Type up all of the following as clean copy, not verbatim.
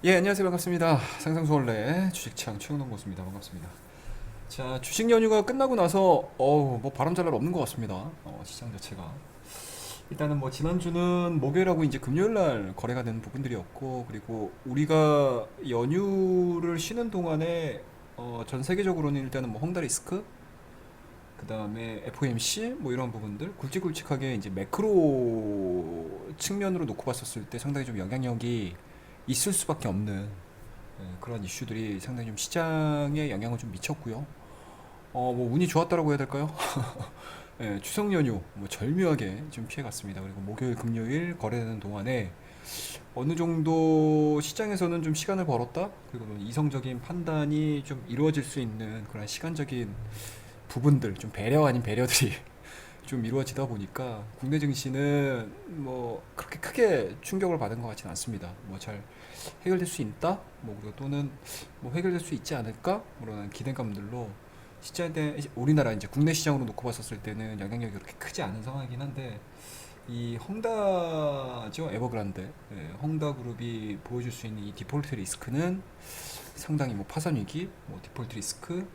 예, 안녕하세요. 반갑습니다. 상상수월래 주식창 최영동 교수입니다. 반갑습니다. 자, 주식 연휴가 끝나고 나서 뭐 바람 잘 날 없는 것 같습니다. 시장 자체가. 일단은 뭐 지난주는 목요일하고 이제 금요일 날 거래가 되는 부분들이었고, 그리고 우리가 연휴를 쉬는 동안에 전 세계적으로는 일단은 뭐 헝다리스크, 그 다음에 FOMC 뭐 이런 부분들 굵직굵직하게 이제 매크로 측면으로 놓고 봤었을 때 상당히 좀 영향력이 있을 수밖에 없는 그런 이슈들이 상당히 좀 시장에 영향을 좀 미쳤고요. 뭐 운이 좋았다라고 해야 될까요? 예, 추석 연휴 뭐 절묘하게 좀 피해갔습니다. 그리고 목요일, 금요일 거래되는 동안에 어느 정도 시장에서는 좀 시간을 벌었다. 그리고 이성적인 판단이 좀 이루어질 수 있는 그런 시간적인 부분들, 좀 배려 아닌 배려들이 좀 이루어지다 보니까 국내 증시는 뭐 그렇게 크게 충격을 받은 것 같지는 않습니다. 뭐 잘 해결될 수 있다, 뭐 그리고 또는 뭐 해결될 수 있지 않을까, 그런 기대감들로 시장에 우리나라 이제 국내 시장으로 놓고 봤었을 때는 영향력이 그렇게 크지 않은 상황이긴 한데 이 헝다죠, 에버그란데, 헝다그룹이 보여줄 수 있는 이 디폴트 리스크는 상당히 뭐 파산 위기, 뭐 디폴트 리스크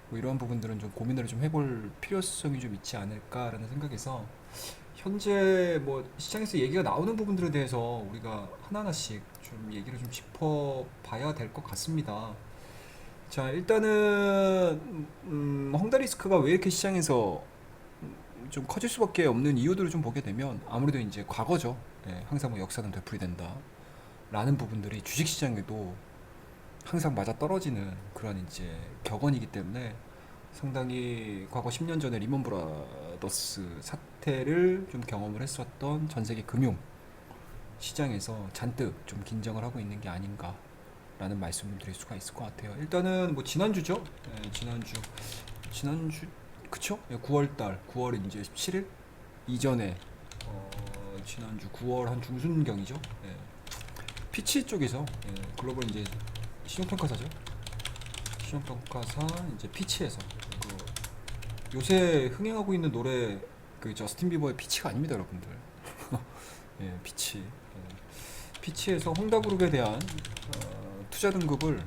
뭐 이런 부분들은 좀 고민을 좀 해볼 필요성이 좀 있지 않을까라는 생각에서 현재 뭐 시장에서 얘기가 나오는 부분들에 대해서 우리가 하나하나씩 좀 얘기를 좀 짚어봐야 될 것 같습니다. 자, 일단은 헝다리스크가 왜 이렇게 시장에서 좀 커질 수밖에 없는 이유들을 좀 보게 되면 아무래도 이제 과거죠. 항상 뭐 역사는 되풀이된다 라는 부분들이 주식시장에도 항상 맞아 떨어지는 그런 이제 격언이기 때문에 상당히 과거 10년 전에 리먼 브라더스 사태를 좀 경험을 했었던 전 세계 금융 시장에서 잔뜩 좀 긴장을 하고 있는 게 아닌가라는 말씀을 드릴 수가 있을 것 같아요. 일단은 뭐 지난주죠. 지난주 그쵸? 9월달 9월 이제 17일 이전에 지난주 9월 한 중순경이죠. 피치 쪽에서 글로벌 이제 신용평가사죠. 신용평가사 이제 피치에서 요새 흥행하고 있는 노래 그 저스틴 비버의 피치가 아닙니다, 여러분들. 피치. 피치에서 홍다그룹에 대한 투자 등급을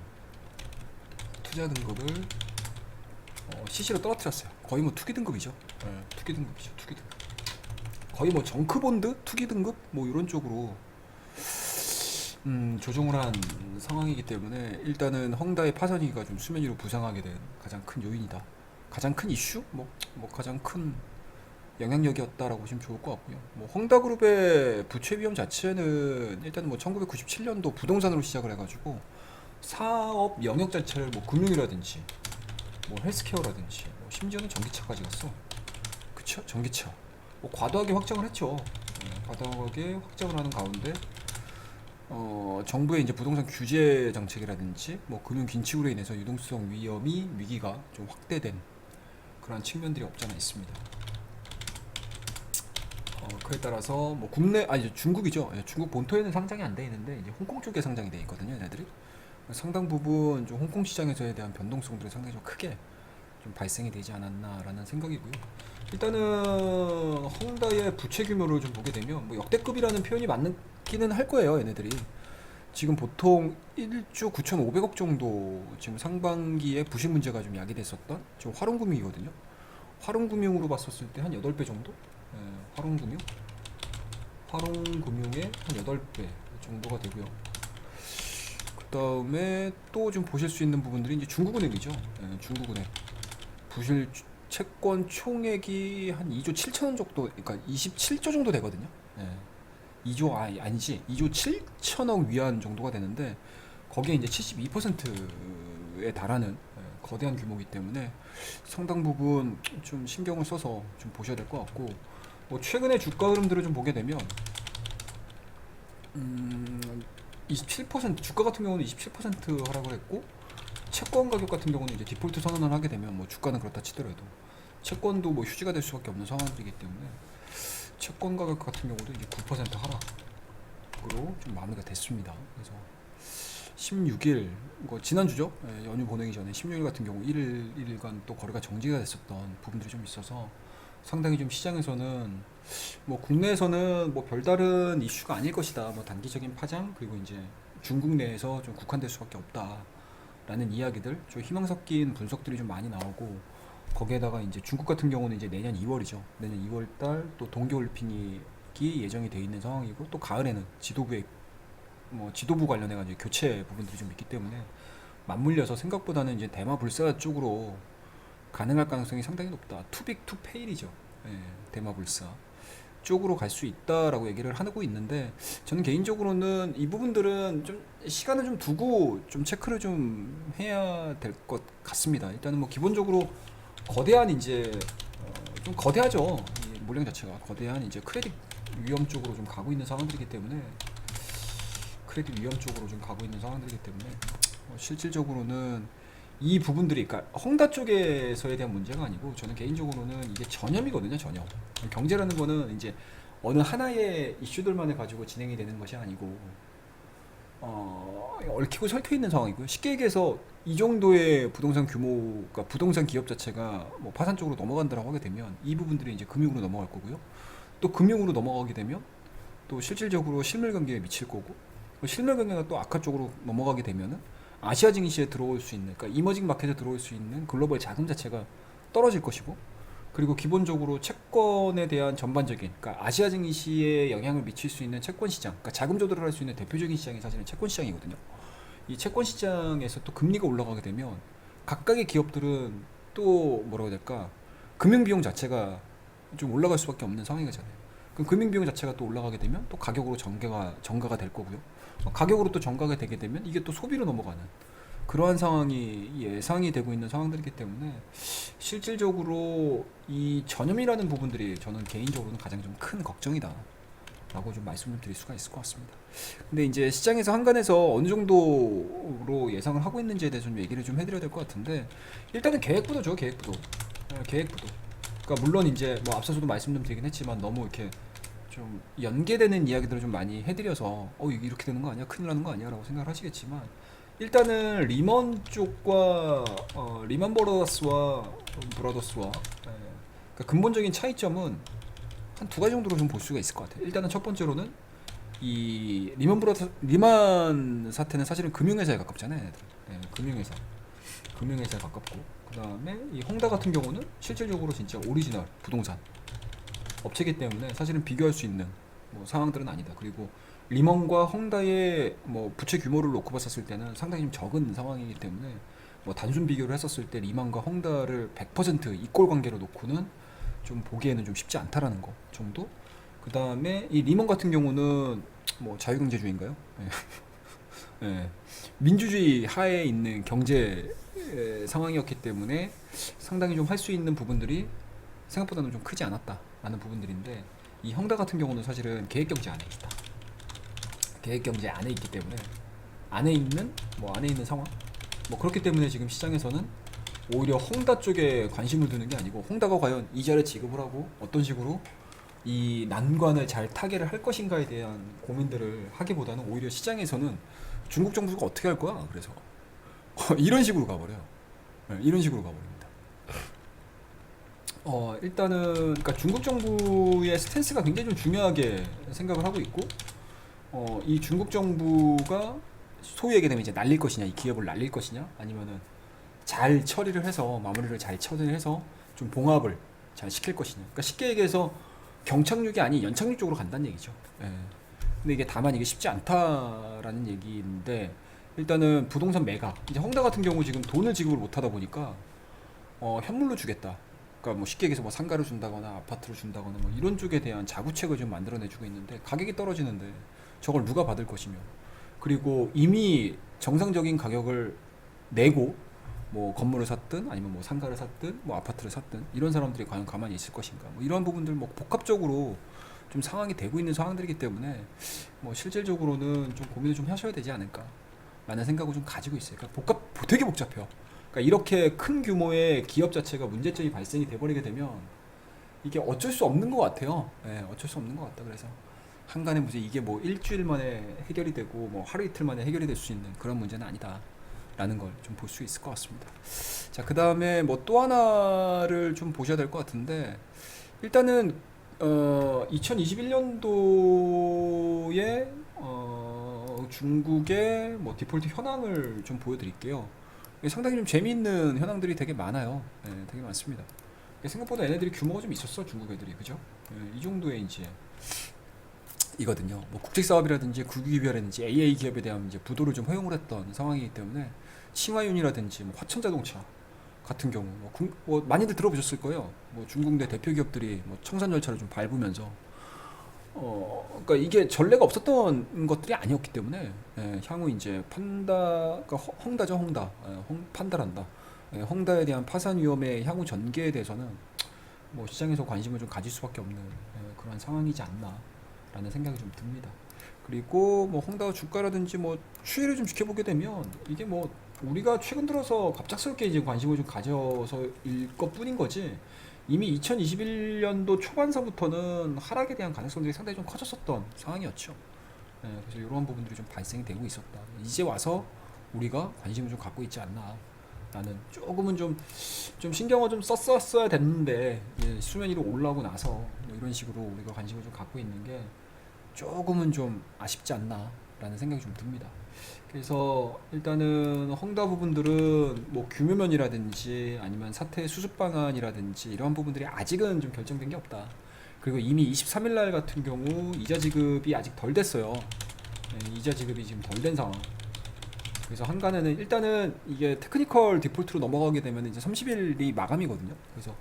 CC로 떨어뜨렸어요. 거의 뭐 투기 등급이죠. 투기 등급이죠, 투기 등급. 거의 뭐 정크본드 투기 등급 뭐 이런 쪽으로 조정을 한 상황이기 때문에 일단은 헝다의 파산 위기가 좀 수면 위로 부상하게 된 가장 큰 요인이다. 가장 큰 이슈? 뭐 가장 큰 영향력이었다라고 보시면 좋을 것 같고요. 뭐 헝다그룹의 부채 위험 자체는 일단 뭐 1997년도 부동산으로 시작을 해가지고 사업 영역 자체를 뭐 금융이라든지 뭐 헬스케어라든지 뭐 심지어는 전기차까지 갔어. 그쵸? 전기차. 뭐 과도하게 확장을 했죠. 과도하게 확장을 하는 가운데 정부의 이제 부동산 규제 정책이라든지 뭐 금융 긴축으로 인해서 유동성 위기가 좀 확대된 그런 측면들이 없잖아 있습니다. 그에 따라서 뭐 국내 아니 중국이죠. 중국 본토에는 상장이 안 돼 있는데 이제 홍콩 쪽에 상장이 돼 있거든요, 얘네들이. 상당 부분 좀 홍콩 시장에서에 대한 변동성들이 상당히 좀 크게 좀 발생이 되지 않았나라는 생각이고요. 일단은 헝다의 부채 규모를 좀 보게 되면 뭐 역대급이라는 표현이 맞기는 할 거예요, 얘네들이. 지금 보통 1조 9,500억 정도 지금 상반기에 부실 문제가 좀 야기됐었던 지금 화롱금융이거든요. 화롱금융으로 봤었을 때 한 8배 정도? 화롱금융? 화롱금융의 한 8배 정도가 되고요. 그 다음에 또 좀 보실 수 있는 부분들이 이제 중국은행이죠. 중국은행. 부실 채권 총액이 한 2조 7천원 정도, 그러니까 27조 정도 되거든요. 2조 아니지 2조 7천억 위안 정도가 되는데 거기에 이제 72%에 달하는 거대한 규모이기 때문에 상당 부분 좀 신경을 써서 좀 보셔야 될 것 같고 뭐 최근에 주가 흐름들을 좀 보게 되면 27% 주가 같은 경우는 27% 하락을 했고 채권 가격 같은 경우는 이제 디폴트 선언을 하게 되면 뭐 주가는 그렇다 치더라도 채권도 뭐 휴지가 될 수밖에 없는 상황들이기 때문에 채권 가격 같은 경우도 이제 9% 하락으로 좀 마무리가 됐습니다. 그래서 16일, 이거 지난주죠? 연휴 보내기 전에 16일 같은 경우 1일간 또 거래가 정지가 됐었던 부분들이 좀 있어서 상당히 좀 시장에서는 뭐 국내에서는 뭐 별다른 이슈가 아닐 것이다. 뭐 단기적인 파장 그리고 이제 중국 내에서 좀 국한될 수밖에 없다라는 이야기들, 좀 희망 섞인 분석들이 좀 많이 나오고, 거기에다가 이제 중국 같은 경우는 이제 내년 2월이죠. 내년 2월 달 또 동계올림픽이 예정이 돼 있는 상황이고, 또 가을에는 지도부 관련해 가지고 교체 부분들이 좀 있기 때문에 맞물려서 생각보다는 이제 대마 불사 쪽으로 가능할 가능성이 상당히 높다. 투빅 투 페일이죠. 예, 대마 불사 쪽으로 갈 수 있다라고 얘기를 하고 있는데, 저는 개인적으로는 이 부분들은 좀 시간을 좀 두고 좀 체크를 좀 해야 될 것 같습니다. 일단은 뭐 기본적으로 거대한 이제 좀 거대하죠. 이 물량 자체가 거대한 이제 크레딧 위험 쪽으로 좀 가고 있는 상황들이기 때문에, 크레딧 위험 쪽으로 좀 가고 있는 상황들이기 때문에 실질적으로는 이 부분들이, 그러니까 헝다 쪽에서에 대한 문제가 아니고, 저는 개인적으로는 이게 전염이거든요. 전염. 경제라는 거는 이제 어느 하나의 이슈들만을 가지고 진행이 되는 것이 아니고, 얽히고 설켜 있는 상황이고요. 쉽게 얘기해서 이 정도의 부동산 규모가, 부동산 기업 자체가 뭐 파산 쪽으로 넘어간다고 하게 되면 이 부분들이 이제 금융으로 넘어갈 거고요. 또 금융으로 넘어가게 되면 또 실질적으로 실물 경기에 미칠 거고, 실물 경기가 또 악화 쪽으로 넘어가게 되면은 아시아 증시에 들어올 수 있는, 그러니까 이머징 마켓에 들어올 수 있는 글로벌 자금 자체가 떨어질 것이고, 그리고 기본적으로 채권에 대한 전반적인, 그러니까 아시아 증시에 영향을 미칠 수 있는 채권 시장, 그러니까 자금 조달을 할 수 있는 대표적인 시장이 사실은 채권 시장이거든요. 이 채권 시장에서 또 금리가 올라가게 되면 각각의 기업들은 또 뭐라고 해야 될까, 금융 비용 자체가 좀 올라갈 수밖에 없는 상황이잖아요. 그럼 금융 비용 자체가 또 올라가게 되면 또 가격으로 전가가 될 거고요. 가격으로 또 전가가 되게 되면 이게 또 소비로 넘어가는 그러한 상황이 예상이 되고 있는 상황들이기 때문에, 실질적으로 이 전염이라는 부분들이 저는 개인적으로는 가장 좀 큰 걱정이다 라고 좀 말씀을 드릴 수가 있을 것 같습니다. 근데 이제 시장에서 한간에서 어느 정도로 예상을 하고 있는지에 대해서 좀 얘기를 좀 해드려야 될 것 같은데, 일단은 계획부도죠. 계획부도. 계획부도. 그러니까 물론 이제 뭐 앞서서도 말씀 좀 드리긴 했지만, 너무 이렇게 좀 연계되는 이야기들을 좀 많이 해드려서 이렇게 되는 거 아니야? 큰일 나는 거 아니야? 라고 생각을 하시겠지만, 일단은 리먼 쪽과 리먼 브라더스와 그러니까 근본적인 차이점은 한 두 가지 정도로 좀 볼 수가 있을 것 같아요. 일단은 첫 번째로는 이 리만 사태는 사실은 금융회사에 가깝잖아요. 얘네들. 금융회사에 가깝고, 그 다음에 이 헝다 같은 경우는 실질적으로 진짜 오리지널 부동산 업체이기 때문에 사실은 비교할 수 있는 뭐 상황들은 아니다. 그리고 리먼과 헝다의 뭐 부채 규모를 놓고 봤었을 때는 상당히 좀 적은 상황이기 때문에, 뭐 단순 비교를 했었을 때 리먼과 헝다를 100% 이꼴 관계로 놓고는 좀 보기에는 좀 쉽지 않다라는 거 정도. 그 다음에 이 리먼 같은 경우는 뭐 자유경제주의인가요? 예. 민주주의 하에 있는 경제 상황이었기 때문에 상당히 좀 할 수 있는 부분들이 생각보다는 좀 크지 않았다라는 부분들인데, 이 헝다 같은 경우는 사실은 계획경제 안에 있다. 계획경제 안에 있기 때문에 안에 있는 상황. 뭐 그렇기 때문에 지금 시장에서는 오히려 헝다 쪽에 관심을 두는 게 아니고, 헝다가 과연 이자를 지급을 하고 어떤 식으로 이 난관을 잘 타개를 할 것인가에 대한 고민들을 하기보다는, 오히려 시장에서는 중국 정부가 어떻게 할 거야? 그래서 이런 식으로 가버려요. 이런 식으로 가버립니다. 일단은 그러니까 중국 정부의 스탠스가 굉장히 좀 중요하게 생각을 하고 있고, 이 중국 정부가 소위 얘기하면 이제 날릴 것이냐, 이 기업을 날릴 것이냐, 아니면은 잘 처리를 해서 마무리를 잘 처리해서 좀 봉합을 잘 시킬 것이냐. 그러니까 쉽게 얘기해서 경착륙이 아닌 연착륙 쪽으로 간다는 얘기죠. 예. 근데 이게 다만 이게 쉽지 않다라는 얘기인데, 일단은 부동산 매각. 이제 헝다 같은 경우 지금 돈을 지급을 못 하다 보니까 현물로 주겠다. 그러니까 뭐 쉽게 얘기해서 뭐 상가를 준다거나 아파트를 준다거나 뭐 이런 쪽에 대한 자구책을 좀 만들어내주고 있는데, 가격이 떨어지는데 저걸 누가 받을 것이며, 그리고 이미 정상적인 가격을 내고 뭐 건물을 샀든 아니면 뭐 상가를 샀든 뭐 아파트를 샀든 이런 사람들이 과연 가만히 있을 것인가, 뭐 이런 부분들 뭐 복합적으로 좀 상황이 되고 있는 상황들이기 때문에, 뭐 실질적으로는 좀 고민을 좀 하셔야 되지 않을까 라는 생각을 좀 가지고 있어요. 그러니까 되게 복잡해요. 그러니까 이렇게 큰 규모의 기업 자체가 문제점이 발생이 돼버리게 되면 이게 어쩔 수 없는 것 같아요. 어쩔 수 없는 것 같다. 그래서 한간에 무슨 이게 뭐 일주일 만에 해결이 되고 뭐 하루 이틀 만에 해결이 될 수 있는 그런 문제는 아니다 라는 걸 좀 볼 수 있을 것 같습니다. 자, 그 다음에 뭐 또 하나를 좀 보셔야 될 것 같은데, 일단은 2021년도에 중국의 뭐 디폴트 현황을 좀 보여드릴게요. 이게 상당히 좀 재미있는 현황들이 되게 많아요. 예, 되게 많습니다. 생각보다 얘네들이 규모가 좀 있었어, 중국 애들이. 그죠? 이 정도의 이제 이거든요. 뭐 국책 사업이라든지 국유기업이라든지 AA 기업에 대한 이제 부도를 좀 허용을 했던 상황이기 때문에 칭화윤이라든지 뭐 화천자동차 같은 경우 뭐 많이들 들어보셨을 거예요. 뭐 중국 내 대표 기업들이 뭐 청산 절차를 좀 밟으면서 그러니까 이게 전례가 없었던 것들이 아니었기 때문에 향후 이제 그러니까 헝다죠, 헝다. 판다란다. 헝다에 대한 파산 위험의 향후 전개에 대해서는 뭐 시장에서 관심을 좀 가질 수밖에 없는 그런 상황이지 않나라는 생각이 좀 듭니다. 그리고 뭐 헝다 주가라든지 뭐 추이를 좀 지켜보게 되면 이게 뭐 우리가 최근 들어서 갑작스럽게 이제 관심을 좀 가져서일 것뿐인 거지, 이미 2021년도 초반서부터는 하락에 대한 가능성들이 상당히 좀 커졌었던 상황이었죠. 그래서 이러한 부분들이 좀 발생이 되고 있었다. 이제 와서 우리가 관심을 좀 갖고 있지 않나. 나는 조금은 좀 신경을 좀 썼었어야 됐는데 수면 위로 올라오고 나서 뭐 이런 식으로 우리가 관심을 좀 갖고 있는 게 조금은 좀 아쉽지 않나 라는 생각이 좀 듭니다. 그래서 일단은 헝다 부분들은 뭐 규모면이라든지 아니면 사태 수습 방안이라든지 이러한 부분들이 아직은 좀 결정된 게 없다. 그리고 이미 23일 날 같은 경우 이자 지급이 아직 덜 됐어요. 이자 지급이 지금 덜 된 상황. 그래서 한간에는 일단은 이게 테크니컬 디폴트로 넘어가게 되면 이제 30일이 마감이거든요. 그래서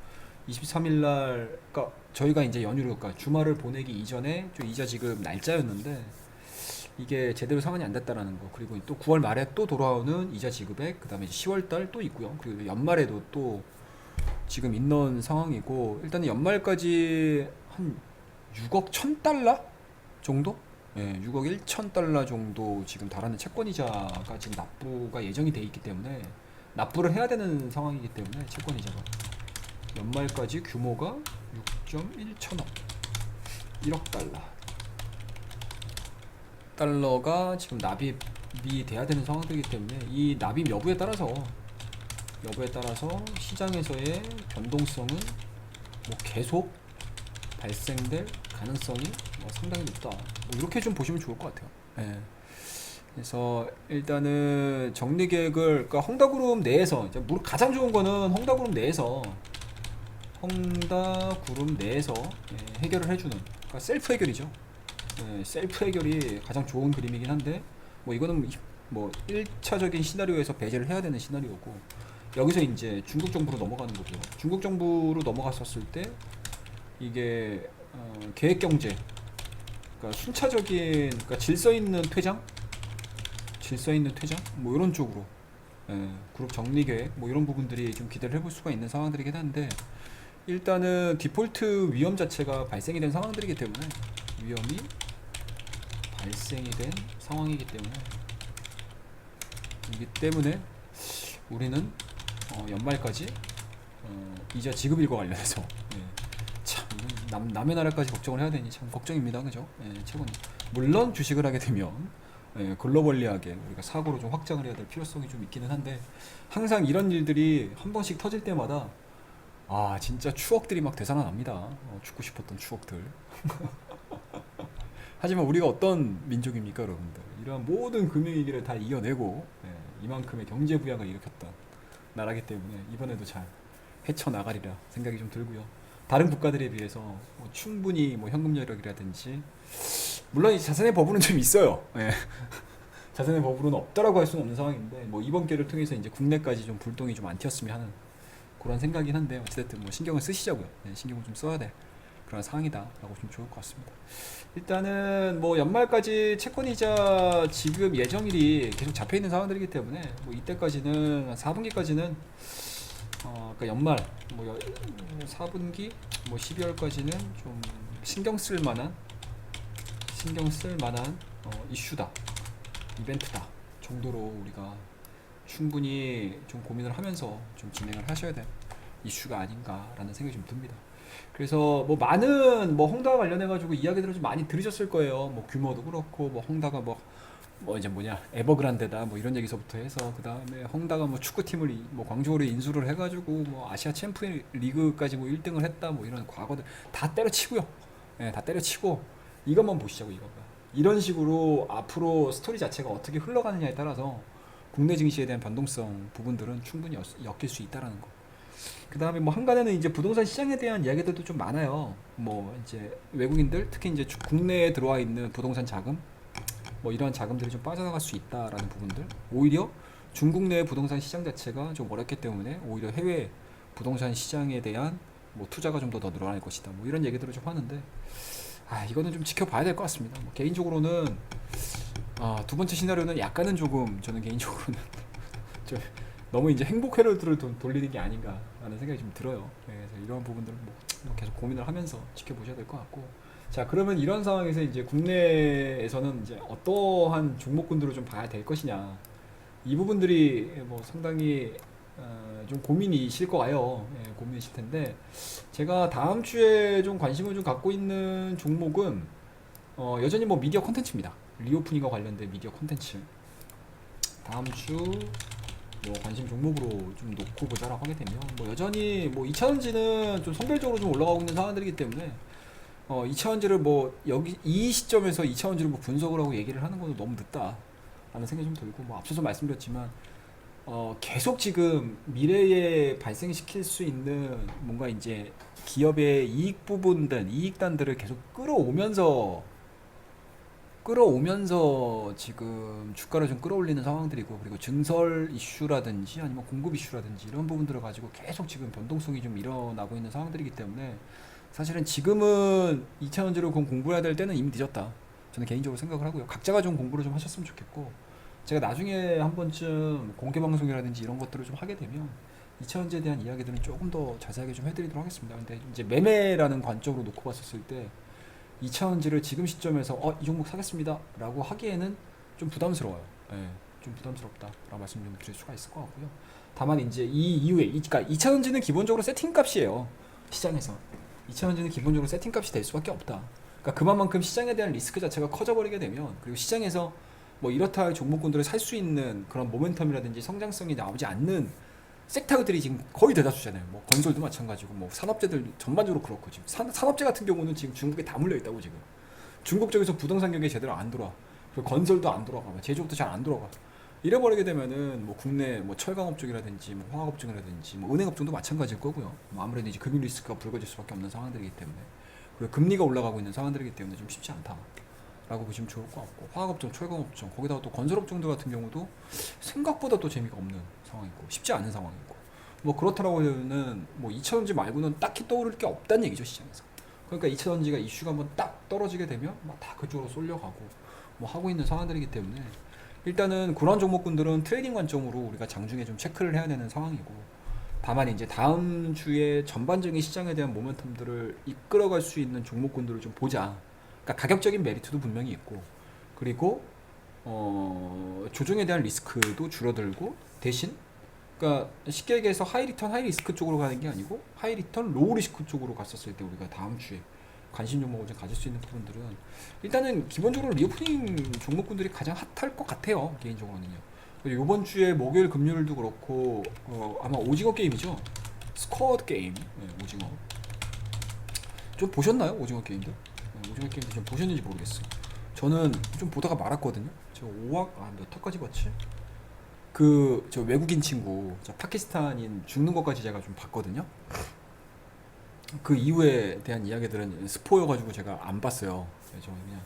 23일 날, 그러니까 저희가 이제 연휴를, 그러니까 주말을 보내기 이전에 좀 이자 지급 날짜였는데 이게 제대로 상환이 안 됐다라는 거. 그리고 또 9월 말에 또 돌아오는 이자 지급액, 그 다음에 10월 달 또 있고요. 그리고 연말에도 또 지금 있는 상황이고, 일단은 연말까지 한 6억 1000달러 정도? 예, 6억 1천 달러 정도 지금 달하는 채권이자가 지금 납부가 예정이 돼 있기 때문에 납부를 해야 되는 상황이기 때문에 채권이자가 연말까지 규모가 6.1천억 1억 달러가 지금 납입이 돼야 되는 상황이기 때문에 이 납입 여부에 따라서 시장에서의 변동성은 뭐 계속 발생될 가능성이 뭐 상당히 높다. 뭐 이렇게 좀 보시면 좋을 것 같아요. 예. 그래서 일단은 정리 계획을, 그러니까 헝다그룹 내에서 이제 가장 좋은 거는 헝다그룹 내에서 해결을 해주는, 그러니까 셀프 해결이죠. 셀프 해결이 가장 좋은 그림이긴 한데 뭐 이거는 뭐 1차적인 시나리오에서 배제를 해야 되는 시나리오고, 여기서 이제 중국 정부로 넘어가는 거고요. 중국 정부로 넘어갔었을 때 이게 계획 경제, 그러니까 순차적인, 그러니까 질서 있는 퇴장 뭐 이런 쪽으로 그룹 정리 계획 뭐 이런 부분들이 좀 기대를 해볼 수가 있는 상황들이긴 한데, 일단은 디폴트 위험 자체가 발생이 된 상황들이기 때문에 위험이 발생이 된 상황이기 때문에 우리는 연말까지 이자 지급일과 관련해서 참 남의 나라까지 걱정을 해야 되니 참 걱정입니다. 그죠? 최근 물론 주식을 하게 되면 글로벌리하게 우리가 사고로 좀 확장을 해야 될 필요성이 좀 있기는 한데, 항상 이런 일들이 한 번씩 터질 때마다 진짜 추억들이 막 되살아납니다. 죽고 싶었던 추억들. 하지만 우리가 어떤 민족입니까, 여러분들? 이러한 모든 금융위기를 다 이겨내고 이만큼의 경제 부양을 일으켰던 나라기 때문에 이번에도 잘 헤쳐나가리라 생각이 좀 들고요. 다른 국가들에 비해서 충분히 뭐 현금 여력이라든지, 물론 이 자산의 버블은 좀 있어요. 자산의 버블은 없다라고 할 수는 없는 상황인데, 뭐 이번 기회를 통해서 이제 국내까지 좀 불똥이 좀 안 튀었으면 하는 그런 생각이긴 한데, 어찌됐든 뭐 신경을 쓰시자고요. 신경을 좀 써야 돼. 그런 상황이다라고 좀 좋을 것 같습니다. 일단은 뭐 연말까지 채권이자 지급 예정일이 계속 잡혀 있는 상황들이기 때문에 뭐 이때까지는 4분기까지는 그러니까 연말 뭐 4분기 뭐 12월까지는 좀 신경 쓸 만한 이슈다, 이벤트다 정도로 우리가 충분히 좀 고민을 하면서 좀 진행을 하셔야 될 이슈가 아닌가라는 생각이 좀 듭니다. 그래서 뭐 많은 뭐 헝다 관련해 가지고 이야기들을 좀 많이 들으셨을 거예요. 뭐 규모도 그렇고, 뭐 헝다가 뭐 이제 에버그란데다 뭐 이런 얘기서부터 해서, 그 다음에 헝다가 뭐 축구팀을 뭐 광저우로 인수를 해가지고 뭐 아시아 챔피언 리그까지 뭐 1등을 했다 뭐 이런 과거들 다 때려치고요. 다 때려치고 이것만 보시자고, 이거가 이런 식으로 앞으로 스토리 자체가 어떻게 흘러가느냐에 따라서 국내 증시에 대한 변동성 부분들은 충분히 엮일 수 있다라는 거. 그 다음에 뭐 한간에는 이제 부동산 시장에 대한 이야기들도 좀 많아요. 뭐 이제 외국인들 특히 이제 국내에 들어와 있는 부동산 자금 뭐 이러한 자금들이 좀 빠져나갈 수 있다라는 부분들. 오히려 중국 내 부동산 시장 자체가 좀 어렵기 때문에 오히려 해외 부동산 시장에 대한 뭐 투자가 좀 더 늘어날 것이다. 뭐 이런 얘기들을 좀 하는데 이거는 좀 지켜봐야 될 것 같습니다. 뭐 개인적으로는 두 번째 시나리오는 약간은 조금 저는 개인적으로는 좀 너무 이제 행복 회로들을 돌리는 게 아닌가라는 생각이 좀 들어요. 그래서 이런 부분들은 뭐 계속 고민을 하면서 지켜보셔야 될 것 같고. 자, 그러면 이런 상황에서 이제 국내에서는 이제 어떠한 종목군들을 좀 봐야 될 것이냐. 이 부분들이 뭐 상당히 좀 고민이실 거예요. 고민이실 텐데 제가 다음 주에 좀 관심을 좀 갖고 있는 종목은 여전히 뭐 미디어 콘텐츠입니다. 리오프닝과 관련된 미디어 콘텐츠. 다음 주 뭐 관심 종목으로 좀 놓고 보자라고 하게 되면 뭐 여전히 뭐 2차전지는 좀 선별적으로 좀 올라가고 있는 상황들이기 때문에 2차전지를 뭐 여기 이 시점에서 2차전지를 뭐 분석을 하고 얘기를 하는 것도 너무 늦다 라는 생각이 좀 들고 뭐 앞서서 말씀드렸지만 계속 지금 미래에 발생시킬 수 있는 뭔가 이제 기업의 이익 부분들, 이익단들을 계속 끌어오면서 지금 주가를 좀 끌어올리는 상황들이고, 그리고 증설 이슈라든지 아니면 공급 이슈라든지 이런 부분들을 가지고 계속 지금 변동성이 좀 일어나고 있는 상황들이기 때문에 사실은 지금은 2차전지를 공부해야 될 때는 이미 늦었다. 저는 개인적으로 생각을 하고요. 각자가 좀 공부를 좀 하셨으면 좋겠고, 제가 나중에 한 번쯤 공개 방송이라든지 이런 것들을 좀 하게 되면 2차전지에 대한 이야기들은 조금 더 자세하게 좀 해드리도록 하겠습니다. 근데 이제 매매라는 관점으로 놓고 봤었을 때 2차전지를 지금 시점에서 이 종목 사겠습니다 라고 하기에는 좀 부담스러워요. 예, 좀 부담스럽다 라고 말씀 좀 드릴 수가 있을 것 같고요. 다만 이제 이 이후에 그러니까 2차전지는 기본적으로 세팅값이에요. 시장에서 2차전지는 기본적으로 세팅값이 될 수밖에 없다. 그러니까 그만큼 시장에 대한 리스크 자체가 커져버리게 되면, 그리고 시장에서 뭐 이렇다 할 종목군들을 살 수 있는 그런 모멘텀이라든지 성장성이 나오지 않는 섹터들이 지금 거의 대다수잖아요. 뭐 건설도 마찬가지고 뭐 산업재들 전반적으로 그렇고, 지금 산업재 같은 경우는 지금 중국에 다 물려 있다고. 지금 중국 쪽에서 부동산 경기 제대로 안 돌아. 그리고 건설도 안 돌아가. 제조업도 잘 안 돌아가. 이래버리게 되면은 뭐 국내 뭐 철강업 쪽이라든지 뭐 화학업 쪽이라든지 뭐 은행업 쪽도 마찬가지일 거고요. 뭐 아무래도 이제 금융 리스크가 불거질 수밖에 없는 상황들이기 때문에, 그리고 금리가 올라가고 있는 상황들이기 때문에 좀 쉽지 않다 라고 보시면 좋을 것 같고, 화학업종, 철강업종, 거기다가 또 건설업종들 같은 경우도 생각보다 또 재미가 없는 상황이고 쉽지 않은 상황이고, 뭐 그렇다라고 하면은 뭐 2차전지 말고는 딱히 떠오를 게 없다는 얘기죠, 시장에서. 그러니까 2차전지가 이슈가 한번 딱 떨어지게 되면 막 다 그쪽으로 쏠려가고 뭐 하고 있는 상황들이기 때문에, 일단은 그런 종목군들은 트레이딩 관점으로 우리가 장중에 좀 체크를 해야 되는 상황이고, 다만 이제 다음 주에 전반적인 시장에 대한 모멘텀들을 이끌어갈 수 있는 종목군들을 좀 보자. 그러니까 가격적인 메리트도 분명히 있고, 그리고 조정에 대한 리스크도 줄어들고, 대신 그러니까 쉽게 얘기해서 하이 리턴 하이 리스크 쪽으로 가는 게 아니고 하이 리턴 로우 리스크 쪽으로 갔었을 때 우리가 다음 주에 관심 종목을 좀 가질 수 있는 부분들은, 일단은 기본적으로 리오프닝 종목군들이 가장 핫할 것 같아요, 개인적으로는요. 그리고 이번 주에 목요일 금요일도 그렇고 아마 오징어 게임이죠. 스쿼드 게임. 오징어 좀 보셨나요? 오징어 게임도? 오징어 게임도 좀 보셨는지 모르겠어요. 저는 좀 보다가 말았거든요. 저 5학 몇 화까지 봤지? 그 저 외국인 친구, 저 파키스탄인 죽는 것까지 제가 좀 봤거든요. 그 이후에 대한 이야기들은 스포여가지고 제가 안 봤어요. 그래서 그냥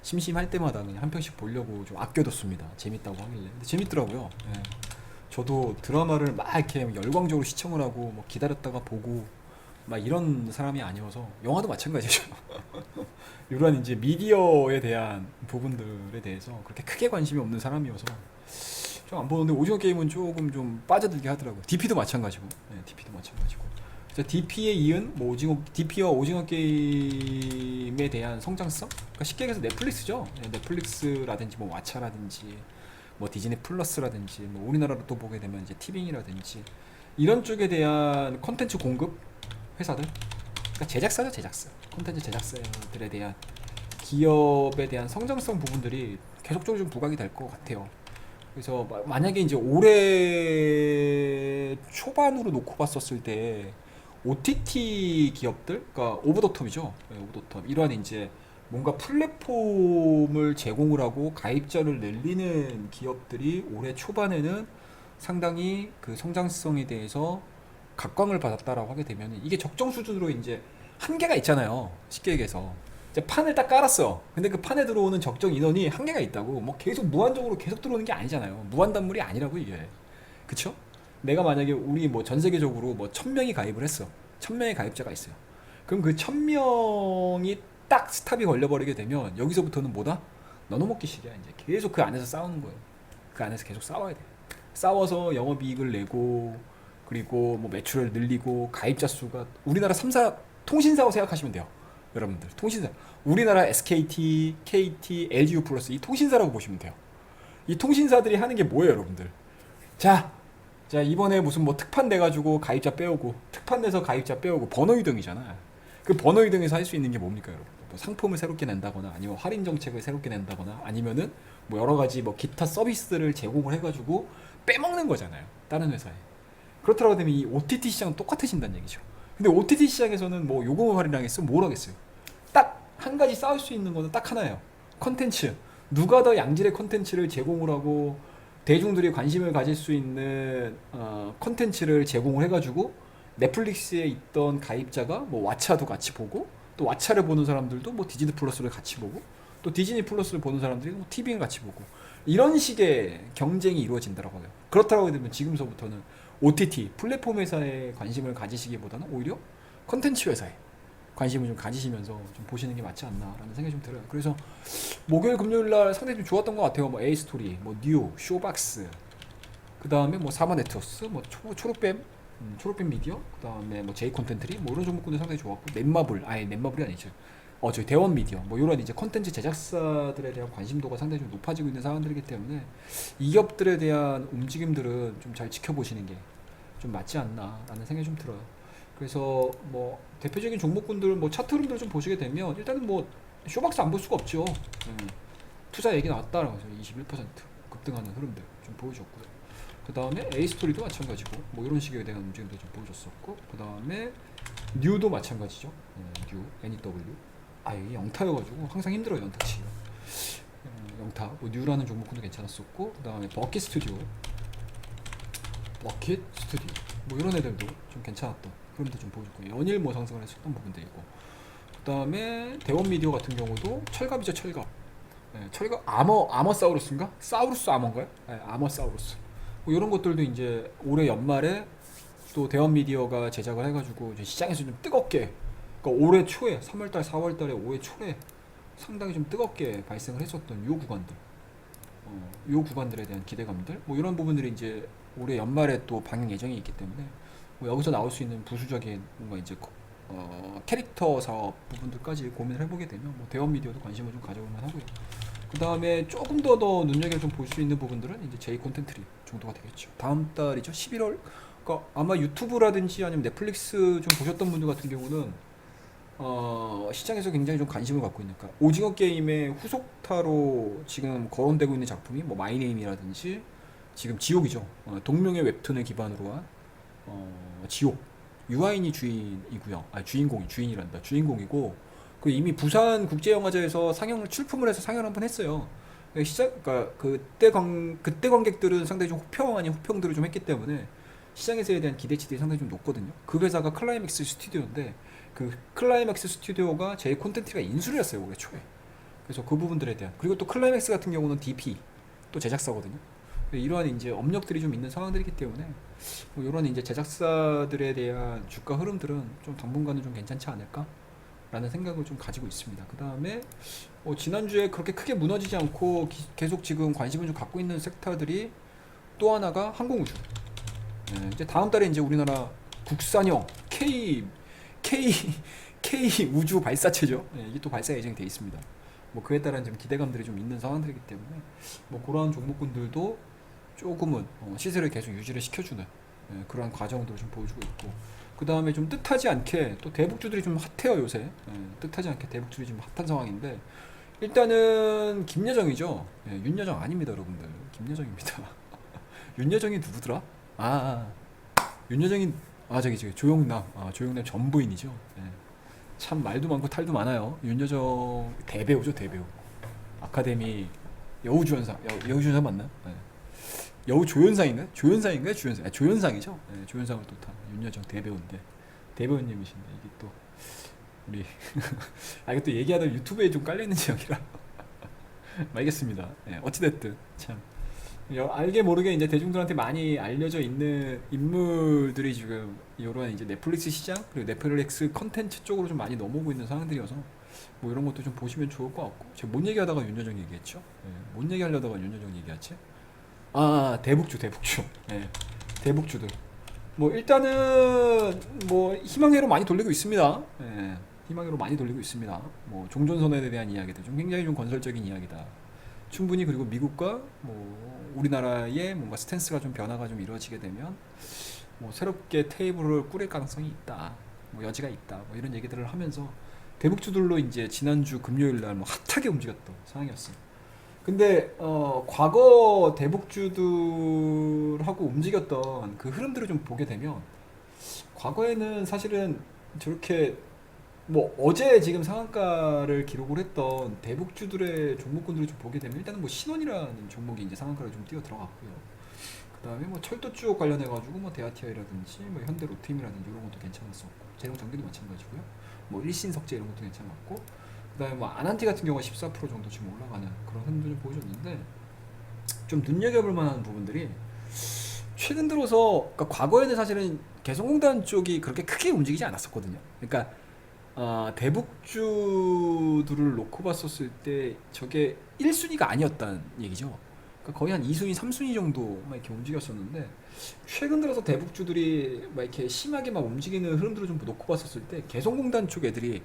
심심할 때마다 그냥 한 편씩 보려고 좀 아껴뒀습니다. 재밌다고 하길래. 근데 재밌더라고요. 예. 저도 드라마를 막 이렇게 열광적으로 시청을 하고 뭐 기다렸다가 보고 막 이런 사람이 아니어서, 영화도 마찬가지죠. 이런 이제 미디어에 대한 부분들에 대해서 그렇게 크게 관심이 없는 사람이어서 좀 안 보는데, 오징어 게임은 조금 좀 빠져들게 하더라고요. DP도 마찬가지고. DP도 마찬가지고. 그래서 DP에 이은 뭐 DP와 오징어 게임에 대한 성장성? 그러니까 쉽게 얘기해서 넷플릭스죠. 넷플릭스라든지 뭐 왓챠라든지 뭐 디즈니 플러스라든지 뭐 우리나라로 또 보게 되면 이제 티빙이라든지 이런 쪽에 대한 콘텐츠 공급 회사들, 그러니까 제작사죠, 제작사. 콘텐츠 제작사들에 대한 기업에 대한 성장성 부분들이 계속적으로 좀 부각이 될 것 같아요. 그래서 만약에 이제 올해 초반으로 놓고 봤었을 때 OTT 기업들, 그러니까 오브 더 톱이죠. 오브 더 톱. 이러한 이제 뭔가 플랫폼을 제공을 하고 가입자를 늘리는 기업들이 올해 초반에는 상당히 그 성장성에 대해서 각광을 받았다라고 하게 되면 이게 적정 수준으로 이제 한계가 있잖아요. 쉽게 얘기해서. 이제 판을 딱 깔았어. 근데 그 판에 들어오는 적정 인원이 한계가 있다고. 뭐 계속 무한적으로 계속 들어오는 게 아니잖아요. 무한단물이 아니라고 이게. 그쵸? 내가 만약에 우리 뭐 전 세계적으로 뭐 1000명이 가입을 했어. 1000명의 가입자가 있어요. 그럼 그 1000명이 딱 스탑이 걸려버리게 되면 여기서부터는 뭐다? 나눠 먹기식이야. 이제 계속 그 안에서 싸우는 거예요. 그 안에서 계속 싸워야 돼. 싸워서 영업이익을 내고 그리고 뭐 매출을 늘리고 가입자 수가 우리나라 3사 통신사고 생각하시면 돼요. 여러분들 통신사 우리나라 SKT, KT, LGU 플러스 이 통신사라고 보시면 돼요. 이 통신사들이 하는 게 뭐예요, 여러분들? 자, 자 이번에 무슨 뭐 특판 내가지고 가입자 빼오고 특판 내서 가입자 빼오고 번호 이동이잖아. 그 번호 이동에서 할 수 있는 게 뭡니까, 여러분? 뭐 상품을 새롭게 낸다거나 아니면 할인 정책을 새롭게 낸다거나 아니면은 뭐 여러 가지 뭐 기타 서비스를 제공을 해가지고 빼먹는 거잖아요. 다른 회사에. 그렇다고 되면 이 OTT 시장은 똑같아진다는 얘기죠. 근데 OTT 시장에서는 뭐 요금을 할인하겠어? 뭘 하겠어요? 딱 한 가지 싸울 수 있는 거는 딱 하나예요. 컨텐츠. 누가 더 양질의 컨텐츠를 제공을 하고 대중들이 관심을 가질 수 있는 컨텐츠를 제공을 해가지고 넷플릭스에 있던 가입자가 뭐 왓챠도 같이 보고 또 왓챠를 보는 사람들도 뭐 디즈니 플러스를 같이 보고 또 디즈니 플러스를 보는 사람들이 뭐 TV를 같이 보고 이런 식의 경쟁이 이루어진다고 해요. 그렇다고 되면 지금서부터는 OTT 플랫폼 회사에 관심을 가지시기보다는 오히려 컨텐츠 회사에 관심을 좀 가지시면서 좀 보시는 게 맞지 않나라는 생각이 좀 들어요. 그래서 목요일 금요일 날 상당히 좀 좋았던 것 같아요. 뭐 A 스토리, 뭐 뉴, 쇼박스, 그 다음에 뭐 사마 네트워스, 뭐 초록뱀, 초록뱀 미디어, 그 다음에 뭐 제이 콘텐트리, 뭐 이런 종목군도 상당히 좋았고 넷마블, 아예 넷마블이 아니죠. 저희 대원 미디어, 뭐 이런 이제 컨텐츠 제작사들에 대한 관심도가 상당히 좀 높아지고 있는 상황들이기 때문에 이 기업들에 대한 움직임들은 좀 잘 지켜보시는 게 좀 맞지 않나라는 생각이 좀 들어요. 그래서 뭐 대표적인 종목군들 뭐 차트 흐름들 좀 보시게 되면 일단은 뭐 쇼박스 안 볼 수가 없죠. 투자 얘기 나왔다라고 해서 21% 급등하는 흐름들 좀 보여줬고요. 그 다음에 A 스토리도 마찬가지고 뭐 이런 식에 대한 움직임도 좀 보여줬었고 그 다음에 뉴도 마찬가지죠. 뉴 NEW 이게 영타여가지고 항상 힘들어요 연타치기가. 영타 뭐 뉴라는 종목군도 괜찮았었고 그 다음에 버킷 스튜디오 뭐 이런 애들도 좀 괜찮았던 흐름도 좀 보여줬고 연일 뭐 상승을 했었던 부분들이고 그 다음에 대원 미디어 같은 경우도 철갑이죠 철갑. 철갑 아머사우루스인가? 사우루스 아머인가요? 아머사우루스 뭐 이런 것들도 이제 올해 연말에 또 대원 미디어가 제작을 해가지고 이제 시장에서 좀 뜨겁게 그러니까 올해 초에 3월달 4월달에 올해 초에 상당히 좀 뜨겁게 발생을 했었던 요 구간들 요 구간들에 대한 기대감들 뭐 이런 부분들이 이제 올해 연말에 또 방영 예정이 있기 때문에 뭐 여기서 나올 수 있는 부수적인 뭔가 이제 캐릭터 사업 부분들까지 고민을 해보게 되면 뭐 대원 미디어도 관심을 좀 가져볼만 하고요. 그 다음에 조금 더 눈여겨 좀 볼 수 있는 부분들은 이제 제이 콘텐트리 정도가 되겠죠. 다음 달이죠. 11월. 그러니까 아마 유튜브라든지 아니면 넷플릭스 좀 보셨던 분들 같은 경우는 시장에서 굉장히 좀 관심을 갖고 있는 그러니까 오징어 게임의 후속타로 지금 거론되고 있는 작품이 뭐 마이네임이라든지 지금 지옥이죠. 동명의 웹툰을 기반으로 한 지옥. 유아인이 주인이고요. 주인이란다. 주인공이고 그 이미 부산 국제영화제에서 상영을 출품을 해서 상영을 한번 했어요. 그러니까 그때 관객들은 상당히 좀 호평 아닌 호평들을 좀 했기 때문에 시장에서에 대한 기대치들이 상당히 좀 높거든요. 그 회사가 클라이맥스 스튜디오인데 그 클라이맥스 스튜디오가 제이 콘텐츠가 인수를 했어요 올해 초에. 그래서 그 부분들에 대한 그리고 또 클라이맥스 같은 경우는 DP 또 제작사거든요. 이러한 이제 업력들이 좀 있는 상황들이기 때문에 뭐 이런 이제 제작사들에 대한 주가 흐름들은 좀 당분간은 좀 괜찮지 않을까라는 생각을 좀 가지고 있습니다. 그 다음에 지난주에 그렇게 크게 무너지지 않고 계속 지금 관심을 좀 갖고 있는 섹터들이 또 하나가 항공우주. 이제 다음 달에 이제 우리나라 국산형 K 우주 발사체죠. 이게 또 발사 예정이 되어 있습니다. 뭐 그에 따른 좀 기대감들이 좀 있는 상황들이기 때문에 뭐 그러한 종목군들도 조금은 시세를 계속 유지를 시켜주는 그러한 과정들을 좀 보여주고 있고 그 다음에 좀 뜻하지 않게 또 대북주들이 좀 핫해요 요새. 뜻하지 않게 대북주들이 좀 핫한 상황인데 일단은 김여정이죠. 윤여정 아닙니다 여러분들. 김여정입니다. 윤여정이 누구더라? 윤여정이 저기 조영남 조영남 전부인이죠. 참 말도 많고 탈도 많아요. 윤여정 대배우죠, 대배우. 아카데미 여우주연상, 여우주연상 맞나? 네. 여우조연상인가? 조연상인가? 주연상. 조연상이죠. 네, 조연상을 또 탄 윤여정 대배우인데 대배우님이신데 이게 또 우리 이게 또 얘기하다 유튜브에 좀 깔려 있는 지역이라 알겠습니다. 네, 어찌됐든 참 알게 모르게 이제 대중들한테 많이 알려져 있는 인물들이 지금 이런 이제 넷플릭스 시장 그리고 넷플릭스 컨텐츠 쪽으로 좀 많이 넘어오고 있는 상황들이어서 뭐 이런 것도 좀 보시면 좋을 것 같고 제가 뭔 얘기하다가 윤여정 얘기했죠? 네, 뭔 얘기하려다가 윤여정 얘기했지? 대북주. 네, 대북주들. 뭐 일단은 뭐 희망회로 많이 돌리고 있습니다. 예, 희망회로 많이 돌리고 있습니다. 뭐 종전선언에 대한 이야기들 좀 굉장히 좀 건설적인 이야기다. 충분히 그리고 미국과 뭐 우리나라의 뭔가 스탠스가 좀 변화가 좀 이루어지게 되면 뭐 새롭게 테이블을 꾸릴 가능성이 있다. 뭐 여지가 있다. 뭐 이런 얘기들을 하면서 대북주들로 이제 지난주 금요일 날 뭐 핫하게 움직였던 상황이었어요. 근데 과거 대북주들하고 움직였던 그 흐름들을 좀 보게 되면 과거에는 사실은 저렇게 뭐 어제 지금 상한가를 기록을 했던 대북주들의 종목군들을 좀 보게 되면 일단은 뭐 신원이라는 종목이 이제 상한가를 좀 뛰어 들어갔고요. 그 다음에 뭐 철도 쪽 관련해가지고 뭐 대아티아이라든지 뭐 현대 로템이라든지 이런 것도 괜찮았었고 재롱전기도 마찬가지고요. 뭐 일신석재 이런 것도 괜찮았고 그 다음에 뭐 아난티 같은 경우가 14% 정도 지금 올라가는 그런 흐름도 좀 보여줬는데 좀 눈여겨볼 만한 부분들이 최근 들어서 그러니까 과거에는 사실은 개성공단 쪽이 그렇게 크게 움직이지 않았었거든요. 그러니까 대북주들을 놓고 봤었을 때 저게 1순위가 아니었다는 얘기죠. 그러니까 거의 한 2순위, 3순위 정도 막 이렇게 움직였었는데 최근 들어서 대북주들이 막 이렇게 심하게 막 움직이는 흐름들을 좀 놓고 봤었을 때 개성공단 쪽 애들이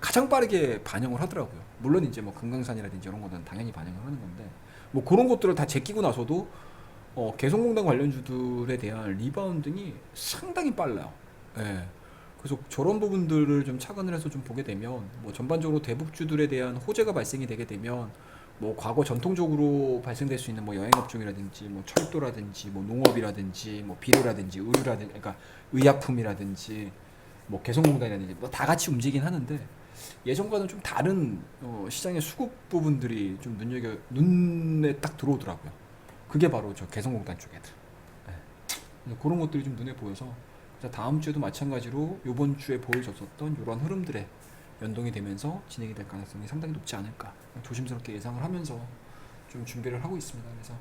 가장 빠르게 반영을 하더라고요. 물론 이제 뭐 금강산이라든지 이런 거는 당연히 반영을 하는 건데 뭐 그런 것들을 다 제끼고 나서도 개성공단 관련주들에 대한 리바운딩이 상당히 빨라요. 예. 그래서 저런 부분들을 좀 착안을 해서 좀 보게 되면 뭐 전반적으로 대북주들에 대한 호재가 발생이 되게 되면 뭐 과거 전통적으로 발생될 수 있는 뭐 여행업종이라든지 뭐 철도라든지 뭐 농업이라든지 뭐 비료라든지 의류라든지 그러니까 의약품이라든지 뭐 개성공단이라든지 뭐 다 같이 움직이긴 하는데 예전과는 좀 다른 시장의 수급 부분들이 좀 눈에 딱 들어오더라고요. 그게 바로 저 개성공단 쪽 애들. 네. 그런 것들이 좀 눈에 보여서 다음 주에도 마찬가지로 이번 주에 보여줬었던 이런 흐름들에 연동이 되면서 진행이 될 가능성이 상당히 높지 않을까 조심스럽게 예상을 하면서 좀 준비를 하고 있습니다. 그래서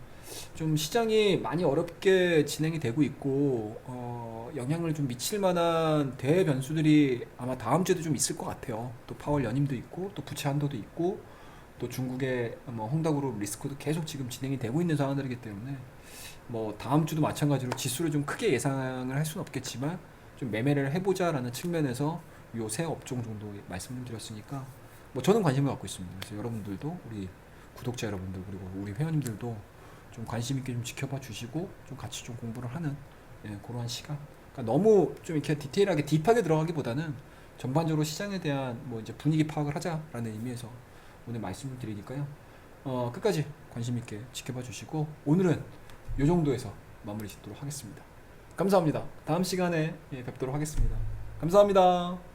좀 시장이 많이 어렵게 진행이 되고 있고 영향을 좀 미칠 만한 대변수들이 아마 다음 주에도 좀 있을 것 같아요. 또 파월 연임도 있고 또 부채 한도도 있고 또 중국의 뭐 홍다그룹 리스크도 계속 지금 진행이 되고 있는 상황들이기 때문에 뭐 다음 주도 마찬가지로 지수를 좀 크게 예상을 할 수는 없겠지만 좀 매매를 해보자라는 측면에서 요 세 업종 정도 말씀을 드렸으니까 뭐 저는 관심을 갖고 있습니다. 그래서 여러분들도 우리 구독자 여러분들 그리고 우리 회원님들도 좀 관심 있게 좀 지켜봐 주시고 좀 같이 좀 공부를 하는 그러한 시간. 그러니까 너무 좀 이렇게 디테일하게 딥하게 들어가기보다는 전반적으로 시장에 대한 뭐 이제 분위기 파악을 하자라는 의미에서 오늘 말씀을 드리니까요. 끝까지 관심 있게 지켜봐 주시고 오늘은 이 정도에서 마무리 짓도록 하겠습니다. 감사합니다. 다음 시간에 뵙도록 하겠습니다. 감사합니다.